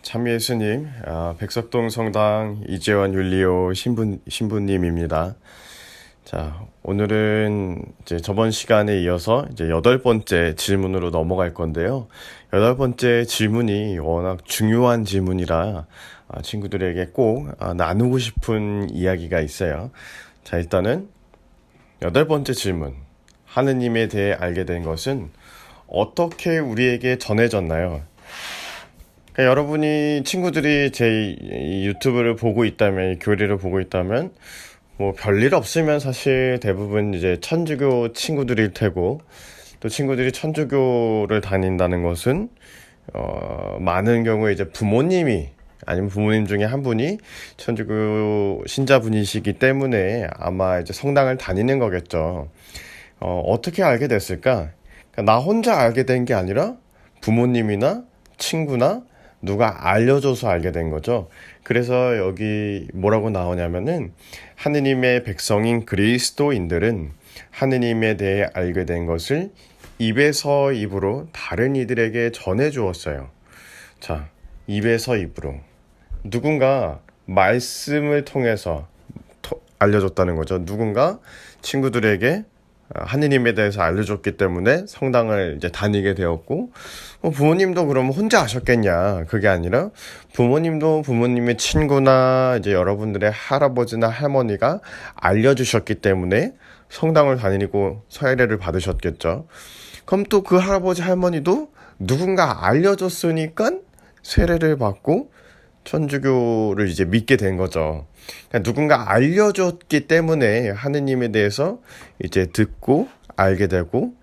참 예수님, 백석동 성당 이재원 율리오 신부님입니다. 자, 오늘은 이제 저번 시간에 이어서 이제 8번째 질문으로 넘어갈 건데요. 8번째 질문이 워낙 중요한 질문이라 친구들에게 꼭 나누고 싶은 이야기가 있어요. 자, 일단은 8번째 질문. 하느님에 대해 알게 된 것은 어떻게 우리에게 전해졌나요? 그러니까 여러분이 친구들이 제 유튜브를 보고 있다면, 교리를 보고 있다면, 뭐 별일 없으면 사실 대부분 이제 천주교 친구들일 테고, 또 친구들이 천주교를 다닌다는 것은 많은 경우에 이제 부모님이 아니면 부모님 중에 한 분이 천주교 신자분이시기 때문에 아마 이제 성당을 다니는 거겠죠. 어떻게 알게 됐을까? 그러니까 나 혼자 알게 된 게 아니라 부모님이나 친구나 누가 알려줘서 알게 된 거죠. 그래서 여기 뭐라고 나오냐면은 하느님의 백성인 그리스도인들은 하느님에 대해 알게 된 것을 입에서 입으로 다른 이들에게 전해 주었어요. 자, 입에서 입으로. 누군가 말씀을 통해서 알려줬다는 거죠. 누군가 친구들에게 하느님에 대해서 알려줬기 때문에 성당을 이제 다니게 되었고, 부모님도 그러면 혼자 아셨겠냐? 그게 아니라 부모님도 부모님의 친구나 이제 여러분들의 할아버지나 할머니가 알려주셨기 때문에 성당을 다니고 세례를 받으셨겠죠. 그럼 또 그 할아버지 할머니도 누군가 알려줬으니까 세례를 받고 천주교를 이제 믿게 된 거죠. 그러니까 누군가 알려줬기 때문에 하느님에 대해서 이제 듣고 알게 되고,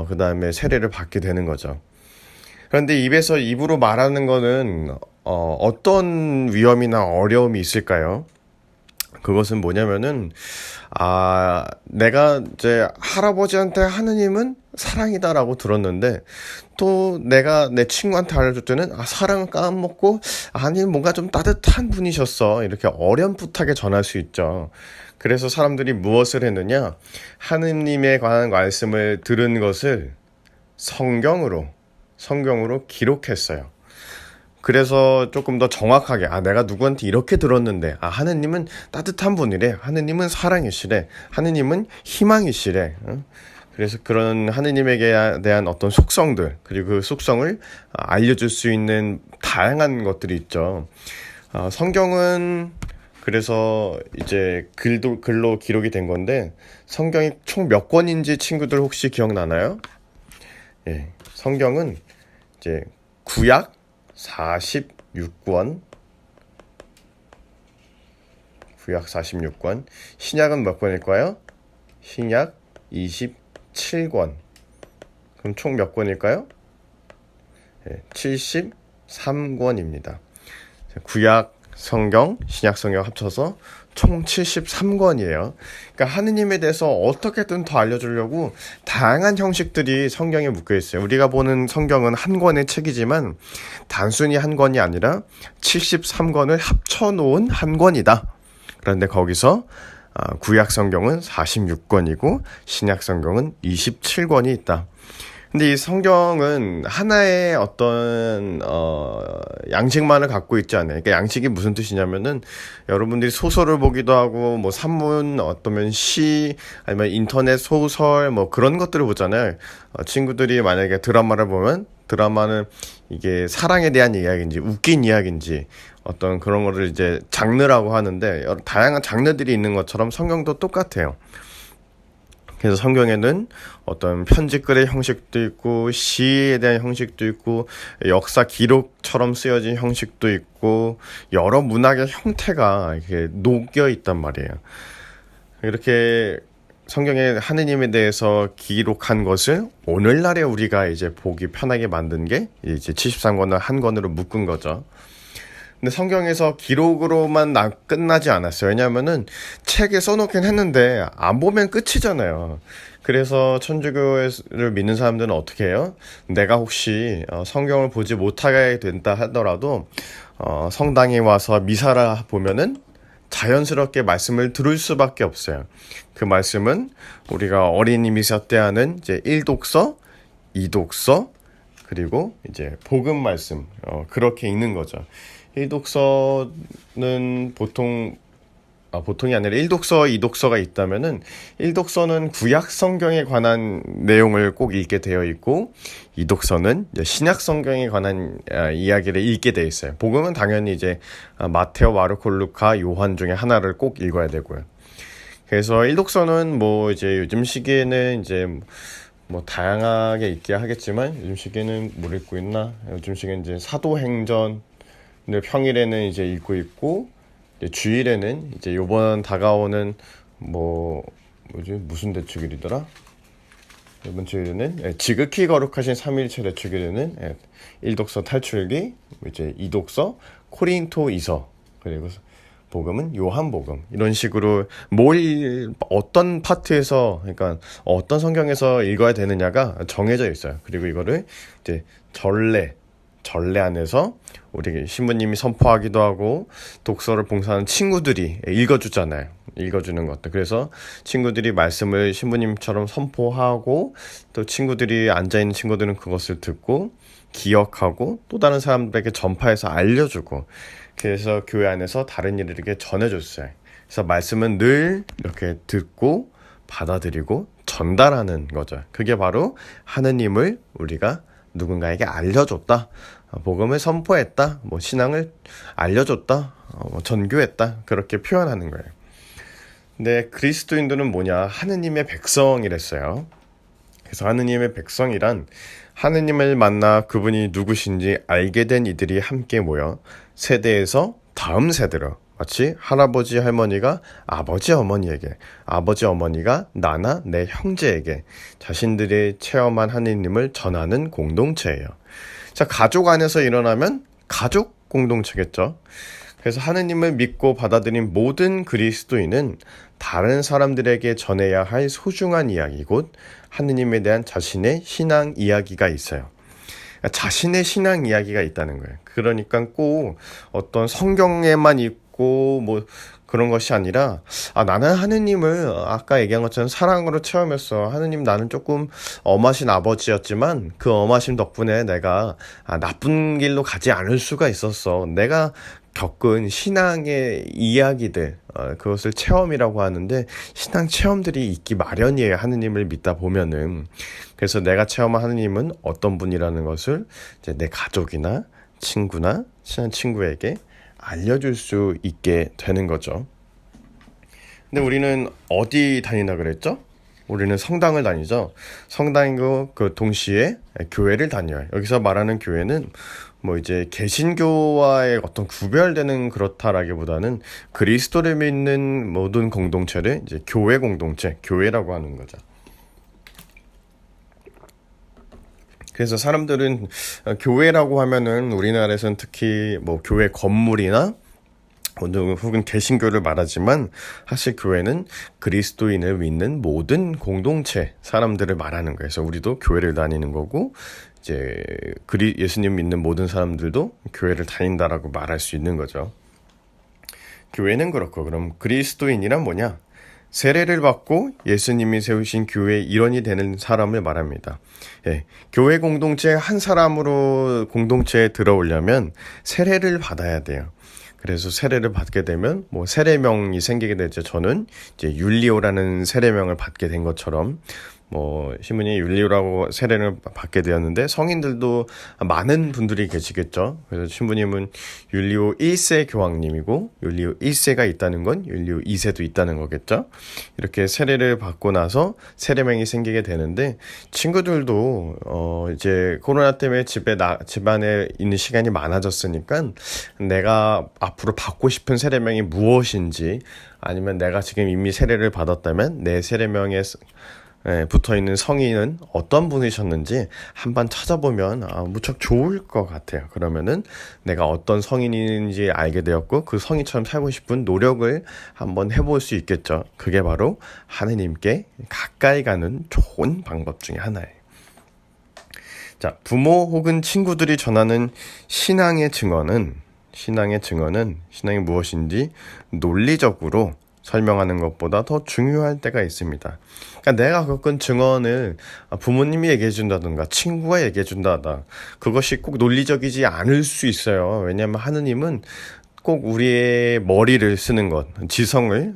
그 다음에 세례를 받게 되는 거죠. 그런데 입에서 입으로 말하는 거는, 어떤 위험이나 어려움이 있을까요? 그것은 뭐냐면은, 내가 이제 할아버지한테 하느님은 사랑이다라고 들었는데, 또 내가 내 친구한테 알려줄 때는, 사랑을 까먹고, 아니, 뭔가 좀 따뜻한 분이셨어. 이렇게 어렴풋하게 전할 수 있죠. 그래서 사람들이 무엇을 했느냐? 하느님에 관한 말씀을 들은 것을 성경으로 기록했어요. 그래서 조금 더 정확하게 내가 누구한테 이렇게 들었는데 하느님은 따뜻한 분이래, 하느님은 사랑이시래, 하느님은 희망이시래. 그래서 그런 하느님에게 대한 어떤 속성들, 그리고 그 속성을 알려줄 수 있는 다양한 것들이 있죠. 성경은 그래서 이제 글로 기록이 된 건데, 성경이 총 몇 권인지 친구들 혹시 기억나나요? 예, 성경은 이제 구약 46권, 구약 46권, 신약은 몇 권일까요? 신약 27권. 그럼 총 몇 권일까요? 73권입니다. 구약 성경, 신약 성경 합쳐서 총 73권이에요. 그러니까 하느님에 대해서 어떻게든 더 알려주려고 다양한 형식들이 성경에 묶여 있어요. 우리가 보는 성경은 한 권의 책이지만 단순히 한 권이 아니라 73권을 합쳐놓은 한 권이다. 그런데 거기서 구약 성경은 46권이고 신약 성경은 27권이 있다. 근데 이 성경은 하나의 어떤 양식만을 갖고 있지 않아요. 그러니까 양식이 무슨 뜻이냐면은 여러분들이 소설을 보기도 하고 뭐 산문, 어떠면 시, 아니면 인터넷 소설 뭐 그런 것들을 보잖아요. 친구들이 만약에 드라마를 보면 드라마는 이게 사랑에 대한 이야기인지 웃긴 이야기인지 어떤 그런 거를 이제 장르라고 하는데, 다양한 장르들이 있는 것처럼 성경도 똑같아요. 그래서 성경에는 어떤 편지글의 형식도 있고, 시에 대한 형식도 있고, 역사 기록처럼 쓰여진 형식도 있고, 여러 문학의 형태가 이렇게 녹여 있단 말이에요. 이렇게 성경에 하느님에 대해서 기록한 것을 오늘날에 우리가 이제 보기 편하게 만든 게 이제 73권을 한 권으로 묶은 거죠. 근데 성경에서 기록으로만 끝나지 않았어요. 왜냐하면은 책에 써놓긴 했는데 안 보면 끝이잖아요. 그래서 천주교를 믿는 사람들은 어떻게 해요? 내가 혹시 성경을 보지 못하게 된다 하더라도 성당에 와서 미사를 보면은 자연스럽게 말씀을 들을 수밖에 없어요. 그 말씀은 우리가 어린이 미사 때 하는 이제 1독서, 2독서, 그리고 이제 복음 말씀, 그렇게 읽는 거죠. 일독서는 보통이 아니라 1독서, 2독서가 있다면은 1독서는 구약 성경에 관한 내용을 꼭 읽게 되어 있고 2독서는 신약 성경에 관한 이야기를 읽게 되어 있어요. 복음은 당연히 이제 마테오, 마르코, 루카, 요한 중에 하나를 꼭 읽어야 되고요. 그래서 1독서는 뭐 이제 요즘 시기에는 이제 뭐 다양하게 있게 하겠지만 요즘 시기에는 뭘 읽고 있나? 요즘 시기에는 이제 사도행전을 평일에는 이제 읽고 있고 이제 주일에는 이제 요번 다가오는 무슨 대축일이더라? 이번 주일에는 지극히 거룩하신 삼일체 대축일에는 1독서 탈출기, 이제 2독서 코린토 이서, 그리고 복음은 요한복음, 이런 식으로 어떤 파트에서, 그러니까 어떤 성경에서 읽어야 되느냐가 정해져 있어요. 그리고 이거를 이제 전례 안에서 우리 신부님이 선포하기도 하고 독서를 봉사하는 친구들이 읽어주잖아요. 읽어주는 것도. 그래서 친구들이 말씀을 신부님처럼 선포하고 또 친구들이 앉아있는 친구들은 그것을 듣고 기억하고 또 다른 사람들에게 전파해서 알려주고, 그래서 교회 안에서 다른 이들에게 전해줬어요. 그래서 말씀은 늘 이렇게 듣고 받아들이고 전달하는 거죠. 그게 바로 하느님을 우리가 누군가에게 알려줬다, 복음을 선포했다, 신앙을 알려줬다, 전교했다, 그렇게 표현하는 거예요. 근데 그리스도인들은 뭐냐? 하느님의 백성이랬어요. 그래서 하느님의 백성이란 하느님을 만나 그분이 누구신지 알게 된 이들이 함께 모여 세대에서 다음 세대로, 마치 할아버지 할머니가 아버지 어머니에게, 아버지 어머니가 나나 내 형제에게 자신들이 체험한 하느님을 전하는 공동체예요. 자, 가족 안에서 일어나면 가족 공동체겠죠. 그래서 하느님을 믿고 받아들인 모든 그리스도인은 다른 사람들에게 전해야 할 소중한 이야기, 곧 하느님에 대한 자신의 신앙 이야기가 있어요. 자신의 신앙 이야기가 있다는 거예요. 그러니까 꼭 어떤 성경에만 있고 그런 것이 아니라, 나는 하느님을 아까 얘기한 것처럼 사랑으로 체험했어. 하느님, 나는 조금 엄하신 아버지였지만 그 엄하심 덕분에 내가 나쁜 길로 가지 않을 수가 있었어. 내가 겪은 신앙의 이야기들, 그것을 체험이라고 하는데 신앙 체험들이 있기 마련이에요. 하느님을 믿다 보면은. 그래서 내가 체험한 하느님은 어떤 분이라는 것을 이제 내 가족이나 친구나 친한 친구에게 알려줄 수 있게 되는 거죠. 근데 우리는 어디 다니나 그랬죠? 우리는 성당을 다니죠. 성당이고 그 동시에 교회를 다녀요. 여기서 말하는 교회는 이제 개신교와의 어떤 구별되는 그렇다라기보다는 그리스도를 믿는 모든 공동체를 이제 교회 공동체, 교회라고 하는 거죠. 그래서 사람들은 교회라고 하면은 우리나라에서는 특히 교회 건물이나 혹은 개신교를 말하지만 사실 교회는 그리스도인을 믿는 모든 공동체 사람들을 말하는 거예요. 그래서 우리도 교회를 다니는 거고 이제 예수님 믿는 모든 사람들도 교회를 다닌다라고 말할 수 있는 거죠. 교회는 그렇고, 그럼 그리스도인이란 뭐냐? 세례를 받고 예수님이 세우신 교회의 일원이 되는 사람을 말합니다. 교회 공동체 한 사람으로 공동체에 들어오려면 세례를 받아야 돼요. 그래서 세례를 받게 되면 세례명이 생기게 되죠. 저는 이제 율리오라는 세례명을 받게 된 것처럼 신부님이 율리오라고 세례를 받게 되었는데 성인들도 많은 분들이 계시겠죠. 그래서 신부님은 율리오 1세 교황님이고 율리오 1세가 있다는 건 율리오 2세도 있다는 거겠죠. 이렇게 세례를 받고 나서 세례명이 생기게 되는데 친구들도 이제 코로나 때문에 집안에 있는 시간이 많아졌으니까 내가 앞으로 받고 싶은 세례명이 무엇인지, 아니면 내가 지금 이미 세례를 받았다면 내 세례명에 붙어있는 성인은 어떤 분이셨는지 한번 찾아보면 무척 좋을 것 같아요. 그러면은 내가 어떤 성인인지 알게 되었고 그 성인처럼 살고 싶은 노력을 한번 해볼 수 있겠죠. 그게 바로 하느님께 가까이 가는 좋은 방법 중에 하나예요. 자, 부모 혹은 친구들이 전하는 신앙이 무엇인지 논리적으로 설명하는 것보다 더 중요할 때가 있습니다. 그러니까 내가 겪은 증언을 부모님이 얘기해 준다든가 친구가 얘기해 준다다, 그것이 꼭 논리적이지 않을 수 있어요. 왜냐하면 하느님은 꼭 우리의 머리를 쓰는 것, 지성을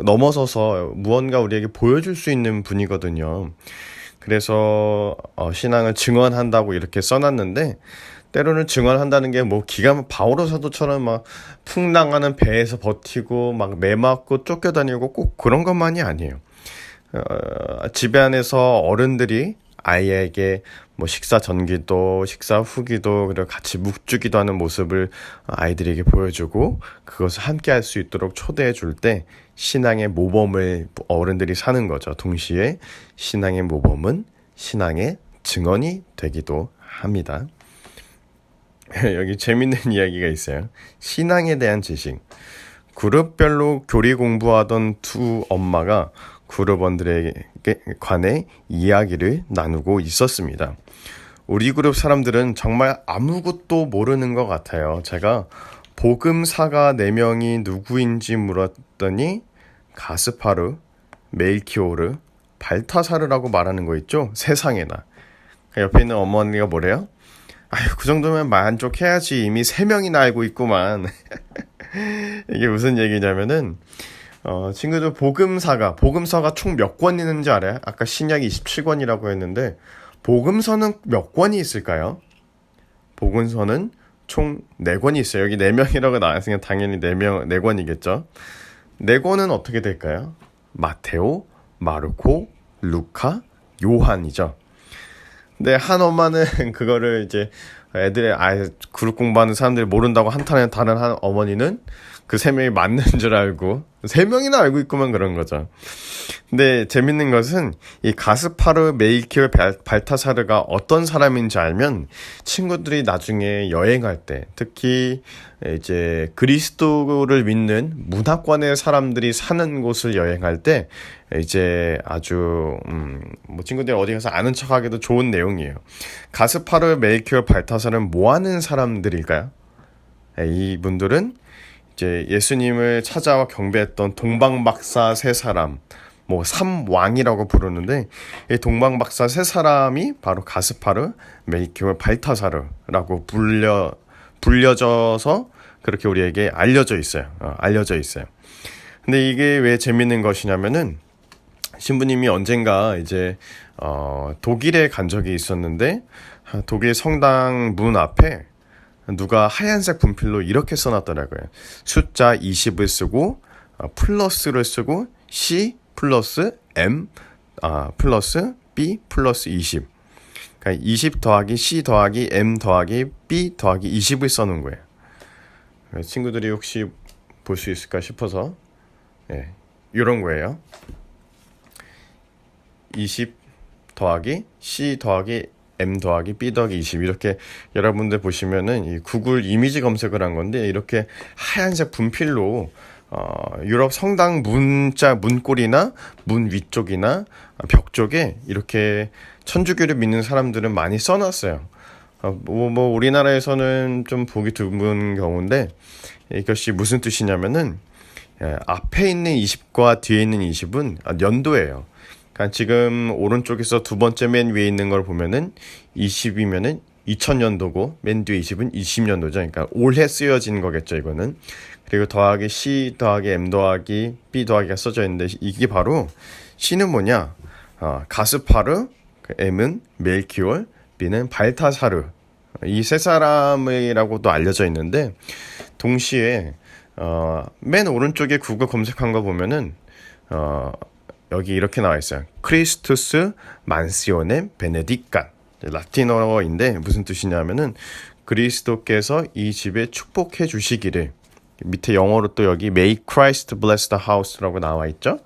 넘어서서 무언가 우리에게 보여줄 수 있는 분이거든요. 그래서 신앙을 증언한다고 이렇게 써놨는데, 때로는 증언한다는 게 뭐 바오로 사도처럼 막 풍랑하는 배에서 버티고 막 매 맞고 쫓겨다니고 꼭 그런 것만이 아니에요. 집에 안에서 어른들이 아이에게 뭐 식사 전기도, 식사 후기도, 그리고 같이 묵주기도 하는 모습을 아이들에게 보여주고 그것을 함께 할 수 있도록 초대해 줄 때 신앙의 모범을 어른들이 사는 거죠. 동시에 신앙의 모범은 신앙의 증언이 되기도 합니다. 여기 재밌는 이야기가 있어요. 신앙에 대한 지식. 그룹별로 교리 공부하던 두 엄마가 그룹원들에게 관해 이야기를 나누고 있었습니다. 우리 그룹 사람들은 정말 아무것도 모르는 것 같아요. 제가 복음사가 4명이 누구인지 물었더니 가스파르, 멜키오르, 발타사르라고 말하는 거 있죠? 세상에나. 옆에 있는 어머니가 뭐래요? 아유, 그 정도면 만족해야지. 이미 3명이나 알고 있구만. 이게 무슨 얘기냐면은 친구들 복음서가 총 몇 권 있는지 알아요? 아까 신약이 27권이라고 했는데 복음서는 몇 권이 있을까요? 복음서는 총 4권이 있어요. 여기 4명이라고 나왔으니까 당연히 4권이겠죠. 4권은 어떻게 될까요? 마테오, 마르코, 루카, 요한이죠. 근데 한 엄마는 그거를 이제 그룹 공부하는 사람들이 모른다고 한탄하는 다른 한 어머니는 그 3명이 맞는 줄 알고 3명이나 알고 있구만 그런 거죠. 근데 재밌는 것은 이 가스파르, 메일키올, 발타사르가 어떤 사람인지 알면 친구들이 나중에 여행할 때, 특히 이제 그리스도를 믿는 문화권의 사람들이 사는 곳을 여행할 때 이제 아주 뭐 친구들이 어디 가서 아는 척하기도 좋은 내용이에요. 가스파르, 메일키올, 발타사르는 뭐 하는 사람들일까요? 이분들은 이제 예수님을 찾아와 경배했던 동방박사 3사람, 뭐 3왕이라고 부르는데, 이 동방박사 3사람이 바로 가스파르, 멜키올, 발타사르라고 불려져서 그렇게 우리에게 알려져 있어요. 근데 이게 왜 재밌는 것이냐면은 신부님이 언젠가 이제 독일에 간 적이 있었는데, 독일 성당 문 앞에 누가 하얀색 분필로 이렇게 써놨더라고요. 숫자 20을 쓰고 플러스를 쓰고 C 플러스 M 플러스 B 플러스 20. 그러니까 20 더하기 C 더하기 M 더하기 B 더하기 20을 써놓은 거예요. 친구들이 혹시 볼 수 있을까 싶어서 이런 거예요. 20 더하기 C 더하기 M 더하기 B 더하기 20, 이렇게 여러분들 보시면은 이 구글 이미지 검색을 한 건데, 이렇게 하얀색 분필로 유럽 성당 문고리나 문 위쪽이나 벽 쪽에 이렇게 천주교를 믿는 사람들은 많이 써놨어요. 뭐 우리나라에서는 좀 보기 드문 경우인데, 이것이 무슨 뜻이냐면은 앞에 있는 20과 뒤에 있는 20은 연도예요. 그러니까 지금 오른쪽에서 두 번째 맨 위에 있는 걸 보면은 20이면은 2000년도고 맨 뒤에 20은 20년도죠. 그러니까 올해 쓰여진 거겠죠, 이거는. 그리고 더하기 C 더하기 M 더하기 B 더하기가 써져 있는데, 이게 바로 C는 뭐냐? 가스파르, M은 멜키올, B는 발타사르. 이 3사람이라고도 알려져 있는데, 동시에 맨 오른쪽에 구글 검색한 거 보면은 여기 이렇게 나와 있어요. 크리스투스 만시오네 베네디칸. 라틴어인데 무슨 뜻이냐면은 그리스도께서 이 집에 축복해 주시기를. 밑에 영어로 또 여기 May Christ bless the house라고 나와 있죠.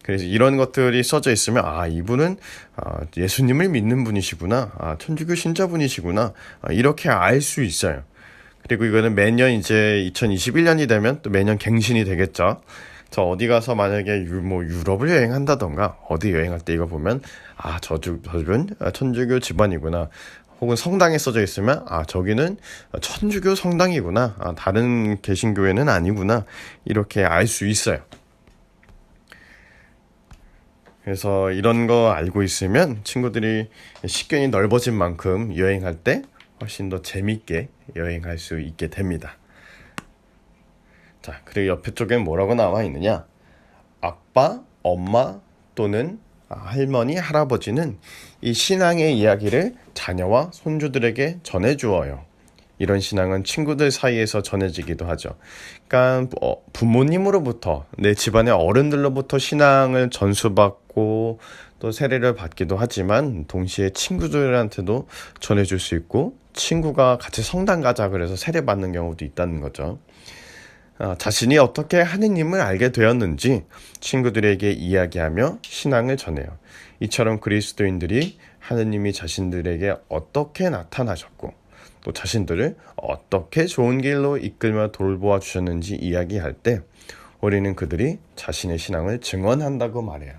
그래서 이런 것들이 써져 있으면 이분은 예수님을 믿는 분이시구나, 천주교 신자분이시구나, 이렇게 알 수 있어요. 그리고 이거는 매년 이제 2021년이 되면 또 매년 갱신이 되겠죠. 저 어디 가서 만약에 유럽을 여행한다던가 어디 여행할 때 이거 보면 저 집은 천주교 집안이구나, 혹은 성당에 써져 있으면 저기는 천주교 성당이구나, 다른 개신교회는 아니구나, 이렇게 알 수 있어요. 그래서 이런 거 알고 있으면 친구들이 식견이 넓어진 만큼 여행할 때 훨씬 더 재밌게 여행할 수 있게 됩니다. 자, 그리고 옆에 쪽엔 뭐라고 나와 있느냐? 아빠, 엄마 또는 할머니, 할아버지는 이 신앙의 이야기를 자녀와 손주들에게 전해주어요. 이런 신앙은 친구들 사이에서 전해지기도 하죠. 그러니까 부모님으로부터 내 집안의 어른들로부터 신앙을 전수받고 또 세례를 받기도 하지만 동시에 친구들한테도 전해줄 수 있고 친구가 같이 성당 가자 그래서 세례 받는 경우도 있다는 거죠. 자신이 어떻게 하느님을 알게 되었는지 친구들에게 이야기하며 신앙을 전해요. 이처럼 그리스도인들이 하느님이 자신들에게 어떻게 나타나셨고 또 자신들을 어떻게 좋은 길로 이끌며 돌보아 주셨는지 이야기할 때 우리는 그들이 자신의 신앙을 증언한다고 말해요.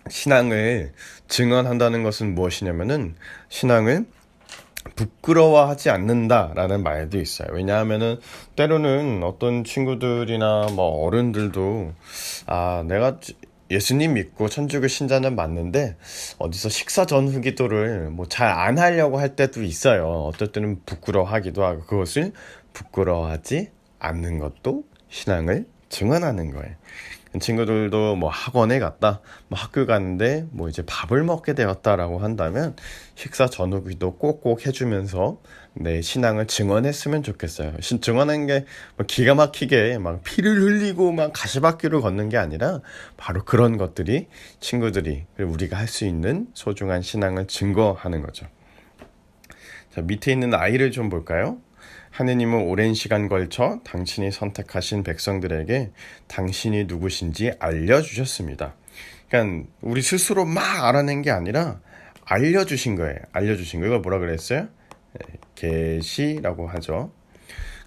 신앙을 증언한다는 것은 무엇이냐면은 신앙을 부끄러워하지 않는다라는 말도 있어요. 왜냐하면은 때로는 어떤 친구들이나 뭐 어른들도 내가 예수님 믿고 천주교 신자는 맞는데 어디서 식사 전후 기도를 뭐 잘 안 하려고 할 때도 있어요. 어떨 때는 부끄러워하기도 하고 그것을 부끄러워하지 않는 것도 신앙을 증언하는 거예요. 친구들도 뭐 학원에 갔다, 뭐 학교 갔는데 뭐 이제 밥을 먹게 되었다라고 한다면 식사 전후 기도 꼭꼭 해주면서 내 신앙을 증언했으면 좋겠어요. 증언한 게 뭐 기가 막히게 막 피를 흘리고 막 가시밭길을 걷는 게 아니라 바로 그런 것들이 친구들이 우리가 할 수 있는 소중한 신앙을 증거하는 거죠. 자, 밑에 있는 아이를 좀 볼까요? 하느님은 오랜 시간 걸쳐 당신이 선택하신 백성들에게 당신이 누구신지 알려주셨습니다. 그러니까 우리 스스로 막 알아낸 게 아니라 알려주신 거예요. 알려주신 거. 이걸 뭐라 그랬어요? 계시라고 하죠.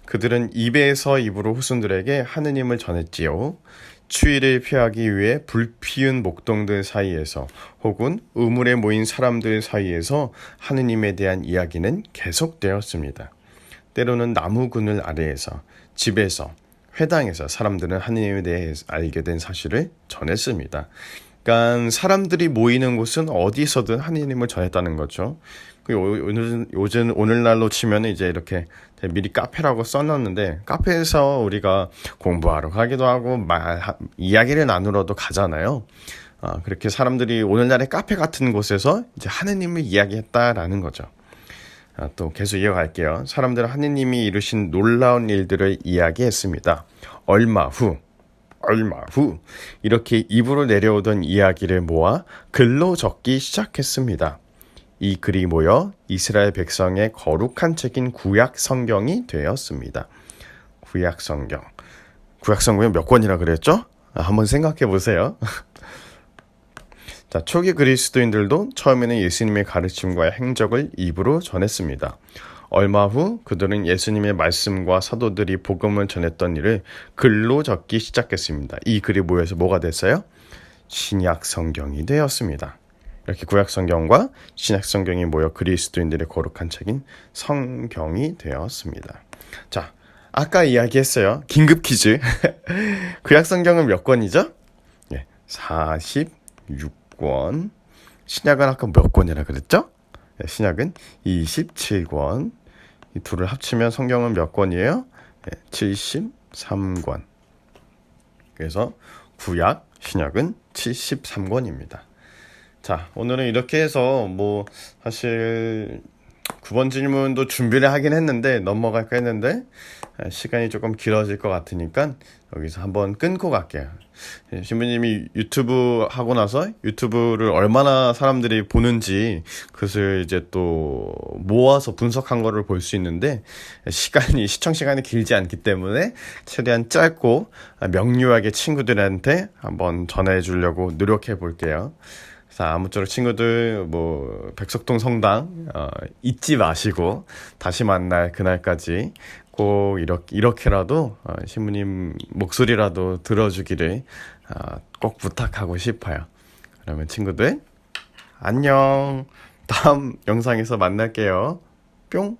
그들은 입에서 입으로 후손들에게 하느님을 전했지요. 추위를 피하기 위해 불 피운 목동들 사이에서 혹은 우물에 모인 사람들 사이에서 하느님에 대한 이야기는 계속되었습니다. 때로는 나무 그늘 아래에서, 집에서, 회당에서 사람들은 하느님에 대해 알게 된 사실을 전했습니다. 그러니까 사람들이 모이는 곳은 어디서든 하느님을 전했다는 거죠. 오늘날로 치면 이제 이렇게 미리 카페라고 써놨는데 카페에서 우리가 공부하러 가기도 하고 이야기를 나누러도 가잖아요. 그렇게 사람들이 오늘날의 카페 같은 곳에서 이제 하느님을 이야기했다라는 거죠. 또 계속 이어갈게요. 사람들은 하느님이 이루신 놀라운 일들을 이야기했습니다. 얼마 후 이렇게 입으로 내려오던 이야기를 모아 글로 적기 시작했습니다. 이 글이 모여 이스라엘 백성의 거룩한 책인 구약 성경이 되었습니다. 구약 성경이 몇 권이라 그랬죠? 한번 생각해 보세요. 자, 초기 그리스도인들도 처음에는 예수님의 가르침과 행적을 입으로 전했습니다. 얼마 후 그들은 예수님의 말씀과 사도들이 복음을 전했던 일을 글로 적기 시작했습니다. 이 글이 모여서 뭐가 됐어요? 신약 성경이 되었습니다. 이렇게 구약 성경과 신약 성경이 모여 그리스도인들의 거룩한 책인 성경이 되었습니다. 자, 아까 이야기했어요. 긴급 퀴즈. 구약 성경은 몇 권이죠? 46권. 신약은 아까 몇 권이라 그랬죠? 신약은 27권. 이 둘을 합치면 성경은 몇 권이에요? 73권. 그래서 구약, 신약은 73권입니다. 자, 오늘은 이렇게 해서 사실 9번 질문도 준비를 하긴 했는데 넘어갈까 했는데 시간이 조금 길어질 것 같으니까 여기서 한번 끊고 갈게요. 신부님이 유튜브 하고 나서 유튜브를 얼마나 사람들이 보는지 그것을 이제 또 모아서 분석한 거를 볼 수 있는데 시청 시간이 길지 않기 때문에 최대한 짧고 명료하게 친구들한테 한번 전해 주려고 노력해 볼게요. 자, 아무쪼록 친구들 백석동 성당 잊지 마시고 다시 만날 그날까지 꼭 이렇게라도 신부님 목소리라도 들어주기를 꼭 부탁하고 싶어요. 그러면 친구들 안녕. 다음 영상에서 만날게요. 뿅.